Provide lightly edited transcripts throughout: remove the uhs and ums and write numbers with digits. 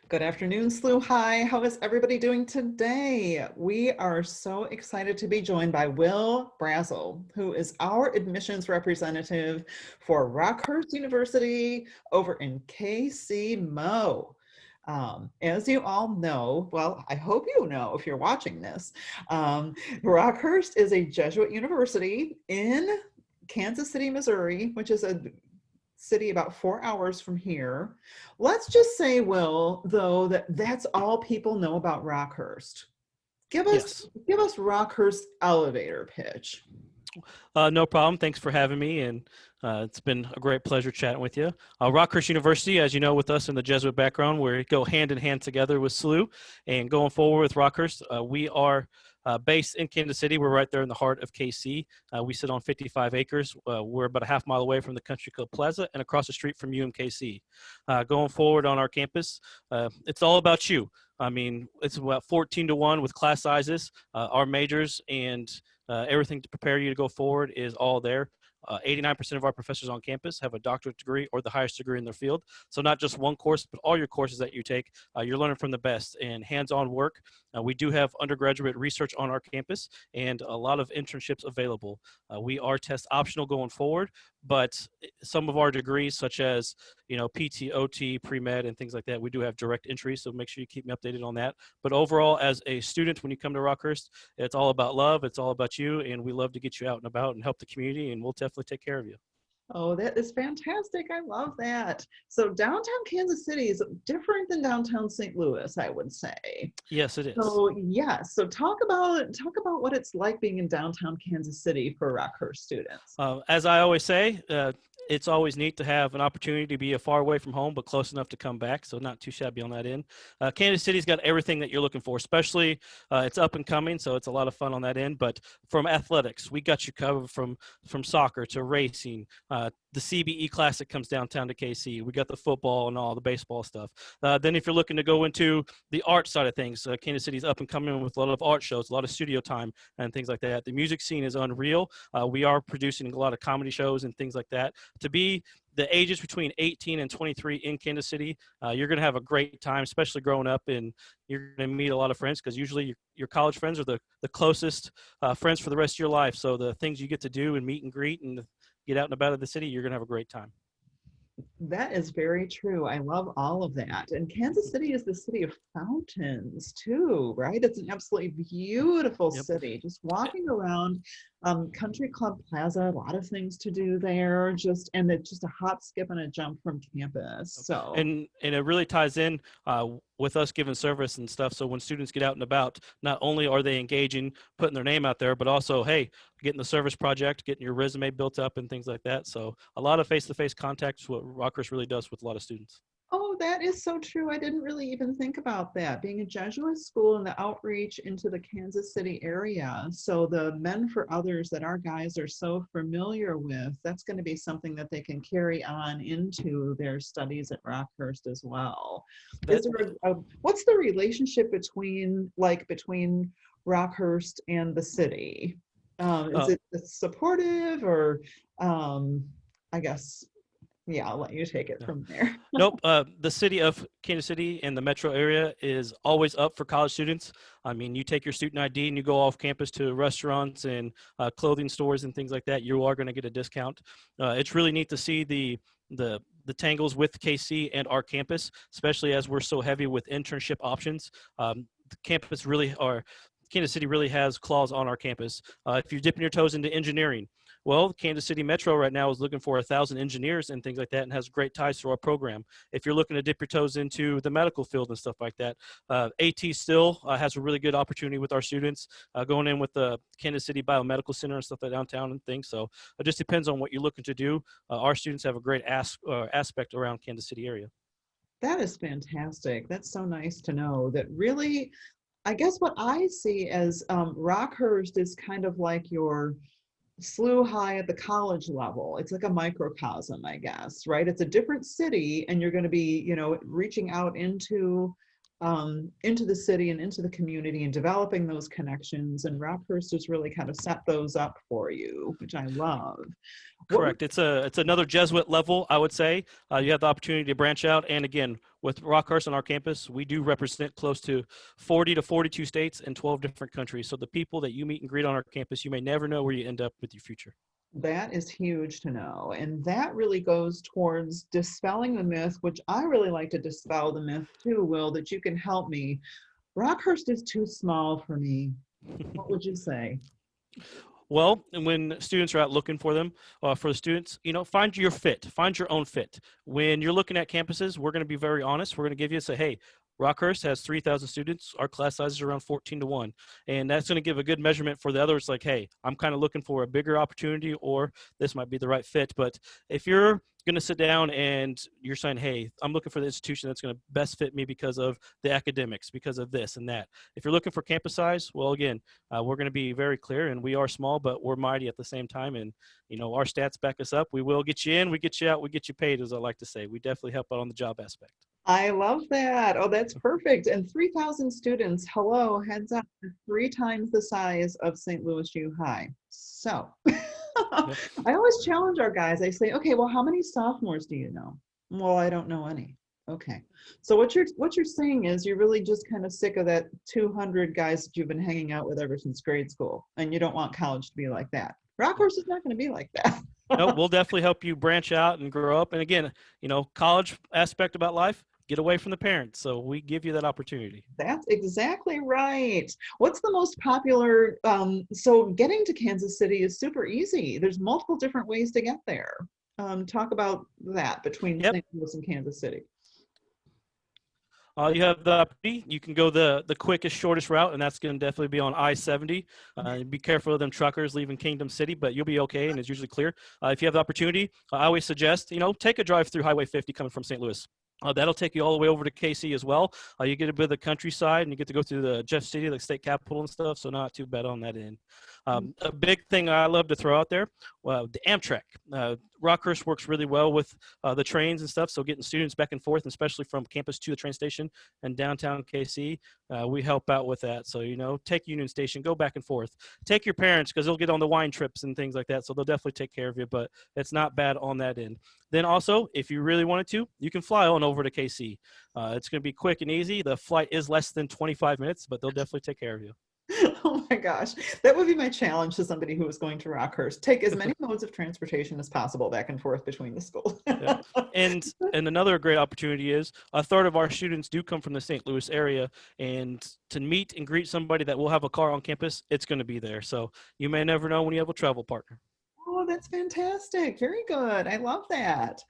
Good afternoon, SLU High. How is everybody doing today? We are so excited to be joined by Will Brazel, who is our admissions representative for Rockhurst University over in KC Mo. As you all know, well, I hope you know if you're watching this, Rockhurst is a Jesuit university in Kansas City, Missouri, which is a city about 4 hours from here. Let's just say, Will, though, that that's all people know about Rockhurst. Give us Yes, give us Rockhurst elevator pitch. no problem. Thanks for having me, and it's been a great pleasure chatting with you. Rockhurst University, as you know, with us in the Jesuit background, we go hand in hand together with SLU, and going forward with Rockhurst, we are based in Kansas City. We're right there in the heart of KC. We sit on 55 acres. We're about a half mile away from the Country Club Plaza and across the street from UMKC. Going forward on our campus, it's all about you. I mean, it's about 14-1 with class sizes, our majors, and everything to prepare you to go forward is all there. 89% of our professors on campus have a doctorate degree or the highest degree in their field. So not just one course, but all your courses that you take, you're learning from the best and hands-on work. We do have undergraduate research on our campus and a lot of internships available. We are test optional going forward, but some of our degrees, such as PT, OT, pre-med, and things like that, we do have direct entry. So make sure you keep me updated on that. But overall, as a student, when you come to Rockhurst, it's all about love. It's all about you, and we love to get you out and about and help the community, and we'll definitely take care of you. Oh, that is fantastic. I love that. So downtown Kansas City is different than downtown St. Louis, I would say. Yes, it is. So yes, so talk about what it's like being in downtown Kansas City for Rockhurst students. As I always say, it's always neat to have an opportunity to be a far away from home, but close enough to come back. So not too shabby on that end. Kansas City's got everything that you're looking for, especially it's up and coming. So it's a lot of fun on that end. But from athletics, we got you covered from soccer to racing. The CBE Classic comes downtown to KC. We got the football and all the baseball stuff. Then if you're looking to go into the art side of things, Kansas City's up and coming with a lot of art shows, a lot of studio time and things like that. The music scene is unreal. We are producing a lot of comedy shows and things like that. To be the ages between 18 and 23 in Kansas City, you're going to have a great time, especially growing up, and you're going to meet a lot of friends because usually your college friends are the closest friends for the rest of your life. So the things you get to do and meet and greet and get out and about of the city, you're going to have a great time. That is very true. I love all of that. And Kansas City is the city of fountains too, right? It's an absolutely beautiful Yep. city. Just walking around Country Club Plaza, a lot of things to do there. And it's just a hop, skip, and a jump from campus. So And it really ties in with us giving service and stuff. So when students get out and about, not only are they engaging, putting their name out there, but also, hey, getting the service project, getting your resume built up and things like that. So a lot of face-to-face contact is what Rockhurst really does with a lot of students. oh, that is so true. I didn't really even think about that. Being a Jesuit school and the outreach into the Kansas City area. So the Men for Others that our guys are so familiar with, that's going to be something that they can carry on into their studies at Rockhurst as well. Is That there what's the relationship between Rockhurst and the city? Is uh, it supportive or I guess, yeah, I'll let you take it no. from there. Nope. The city of Kansas City and the metro area is always up for college students. I mean, you take your student ID and you go off campus to restaurants and clothing stores and things like that, you are going to get a discount. It's really neat to see the tangles with KC and our campus, especially as we're so heavy with internship options. The campus really are. Kansas City really has claws on our campus. If you're dipping your toes into engineering, well, Kansas City Metro right now is looking for 1,000 engineers and things like that and has great ties to our program. If you're looking to dip your toes into the medical field and stuff like that, AT still has a really good opportunity with our students going in with the Kansas City Biomedical Center and stuff like downtown and things. So it just depends on what you're looking to do. Our students have a great aspect around Kansas City area. That is fantastic. That's so nice to know that really, I guess what I see as Rockhurst is kind of like your SLU High at the college level. It's like a microcosm, I guess, right? It's a different city and you're going to be, reaching out into into the city and into the community and developing those connections. And Rockhurst has really kind of set those up for you, which I love. What Correct. It's another Jesuit level, I would say. You have the opportunity to branch out, and again, with Rockhurst on our campus, we do represent close to 40 to 42 states and 12 different countries. So the people that you meet and greet on our campus, you may never know where you end up with your future. That is huge to know. And that really goes towards dispelling the myth, which I really like to dispel the myth too, Will, that you can help me. Rockhurst is too small for me. What would you say? Well, and when students are out looking for them, for the students, find your fit, find your own fit. When you're looking at campuses, we're going to be very honest. We're going to give you say, hey, Rockhurst has 3,000 students. Our class size is around 14 to 1. And that's going to give a good measurement for the others. Like, hey, I'm kind of looking for a bigger opportunity, or this might be the right fit. But if you're going to sit down and you're saying, hey, I'm looking for the institution that's going to best fit me because of the academics, because of this and that. If you're looking for campus size, well, again, we're going to be very clear, and we are small, but we're mighty at the same time. And, our stats back us up. We will get you in, we get you out, we get you paid, as I like to say. We definitely help out on the job aspect. I love that. Oh, that's perfect. And 3,000 students, hello, heads up, 3 times the size of St. Louis U High. So Yep. I always challenge our guys. I say, okay, well, how many sophomores do you know? Well, I don't know any. Okay. So what you're saying is you're really just kind of sick of that 200 guys that you've been hanging out with ever since grade school, and you don't want college to be like that. Rockhurst is not going to be like that. No, we'll definitely help you branch out and grow up. And again, college aspect about life, get away from the parents. So we give you that opportunity. That's exactly right. What's the most popular? So getting to Kansas City is super easy. There's multiple different ways to get there. Talk about that between Yep. St. Louis and Kansas City. You have the opportunity. You can go the quickest, shortest route, and that's going to definitely be on I-70. Be careful of them truckers leaving Kingdom City, but you'll be okay, and it's usually clear. If you have the opportunity, I always suggest, take a drive through Highway 50 coming from St. Louis. That'll take you all the way over to KC as well. You get a bit of the countryside, and you get to go through the Jeff City, the state capital and stuff, so not too bad on that end. A big thing I love to throw out there, the Amtrak. Rockhurst works really well with the trains and stuff, so getting students back and forth, especially from campus to the train station and downtown KC, we help out with that. So, take Union Station, go back and forth. Take your parents, because they'll get on the wine trips and things like that, so they'll definitely take care of you, but it's not bad on that end. Then also, if you really wanted to, you can fly on over to KC. It's going to be quick and easy. The flight is less than 25 minutes, but they'll definitely take care of you. Oh my gosh, that would be my challenge to somebody who is going to Rockhurst. Take as many modes of transportation as possible back and forth between the schools. Yeah. And another great opportunity is a third of our students do come from the St. Louis area, and to meet and greet somebody that will have a car on campus, it's going to be there. So you may never know when you have a travel partner. Oh, that's fantastic. Very good. I love that.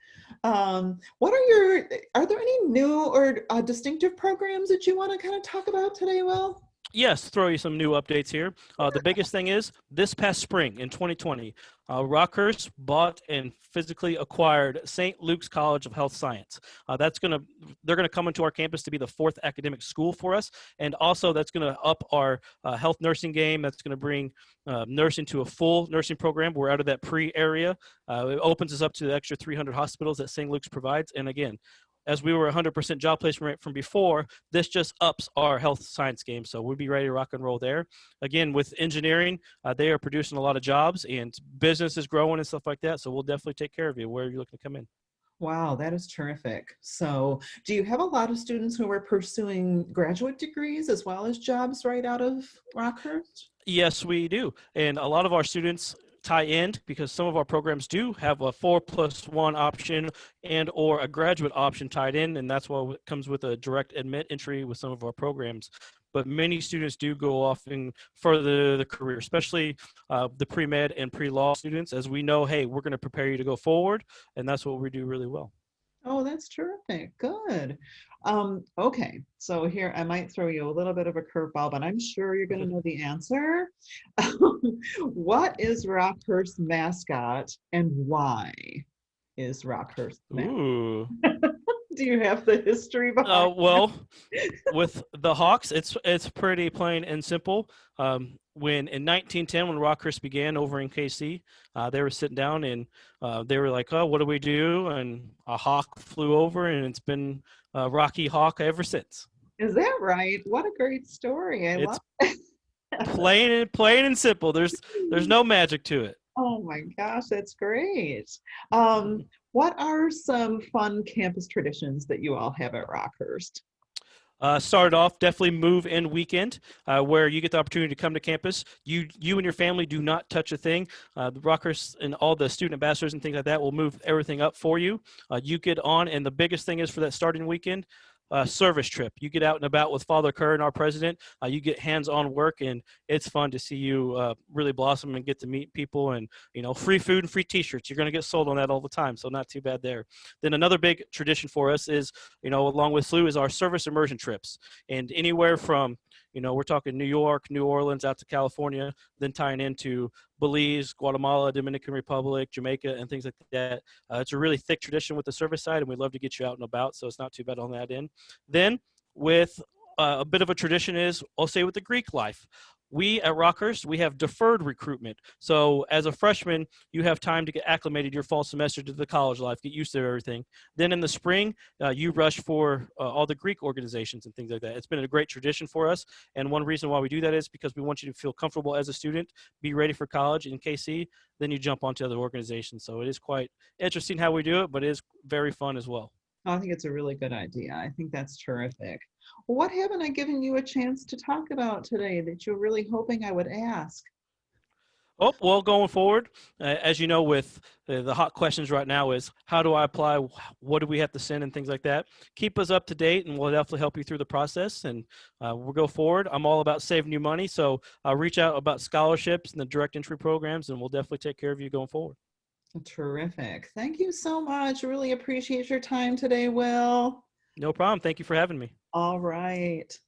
Are there any new or distinctive programs that you want to kind of talk about today, Will? Yes, throw you some new updates here. The biggest thing is this past spring in 2020, Rockhurst bought and physically acquired St. Luke's College of Health Science. They're gonna come into our campus to be the 4th academic school for us, and also that's gonna up our health nursing game. That's gonna bring nursing to a full nursing program. We're out of that pre-area. It opens us up to the extra 300 hospitals that St. Luke's provides, and again, as we were 100% job placement rate from before, this just ups our health science game. So we'll be ready to rock and roll there. Again, with engineering, they are producing a lot of jobs, and business is growing and stuff like that. So we'll definitely take care of you where you're looking to come in. Wow, that is terrific. So do you have a lot of students who are pursuing graduate degrees as well as jobs right out of Rockhurst? Yes, we do. And a lot of our students tie in because some of our programs do have a 4+1 option and or a graduate option tied in, and that's why it comes with a direct admit entry with some of our programs. But many students do go off and further the career, especially the pre-med and pre-law students, as we know, hey, we're going to prepare you to go forward, and that's what we do really well. Oh, that's terrific. Good. Okay, so here I might throw you a little bit of a curveball, but I'm sure you're going to know the answer. What is Rockhurst's mascot, and why is Rockhurst mascot? Ooh. Do you have the history behind Well, with the Hawks, it's pretty plain and simple. When in 1910, when Rockhurst began over in KC, they were sitting down and they were like, "Oh, what do we do?" And a hawk flew over, and it's been Rocky Hawk ever since. Is that right? What a great story. I love It's it. plain and simple. There's no magic to it. Oh my gosh, that's great. Um, what are some fun campus traditions that you all have at Rockhurst? Started off definitely move in weekend, where you get the opportunity to come to campus. You and your family do not touch a thing. The Rockers and all the student ambassadors and things like that will move everything up for you. You get on, and the biggest thing is for that starting weekend. Service trip. You get out and about with Father Kerr and our president. You get hands-on work, and it's fun to see you really blossom and get to meet people. And free food and free T-shirts. You're going to get sold on that all the time, so not too bad there. Then another big tradition for us is along with SLU, is our service immersion trips. And anywhere from, we're talking New York, New Orleans, out to California, then tying into Belize, Guatemala, Dominican Republic, Jamaica, and things like that. It's a really thick tradition with the service side, and we'd love to get you out and about, so it's not too bad on that end. Then with a bit of a tradition is, I'll say with the Greek life. We at Rockhurst, we have deferred recruitment. So as a freshman, you have time to get acclimated your fall semester to the college life, get used to everything. Then in the spring, you rush for all the Greek organizations and things like that. It's been a great tradition for us. And one reason why we do that is because we want you to feel comfortable as a student, be ready for college in KC, then you jump onto other organizations. So it is quite interesting how we do it, but it is very fun as well. I think it's a really good idea. I think that's terrific. What haven't I given you a chance to talk about today that you're really hoping I would ask? Oh, well, going forward, as you know, with the hot questions right now is how do I apply? What do we have to send and things like that? Keep us up to date, and we'll definitely help you through the process. And we'll go forward. I'm all about saving you money, so reach out about scholarships and the direct entry programs, and we'll definitely take care of you going forward. Terrific. Thank you so much. Really appreciate your time today, Will. No problem. Thank you for having me. All right.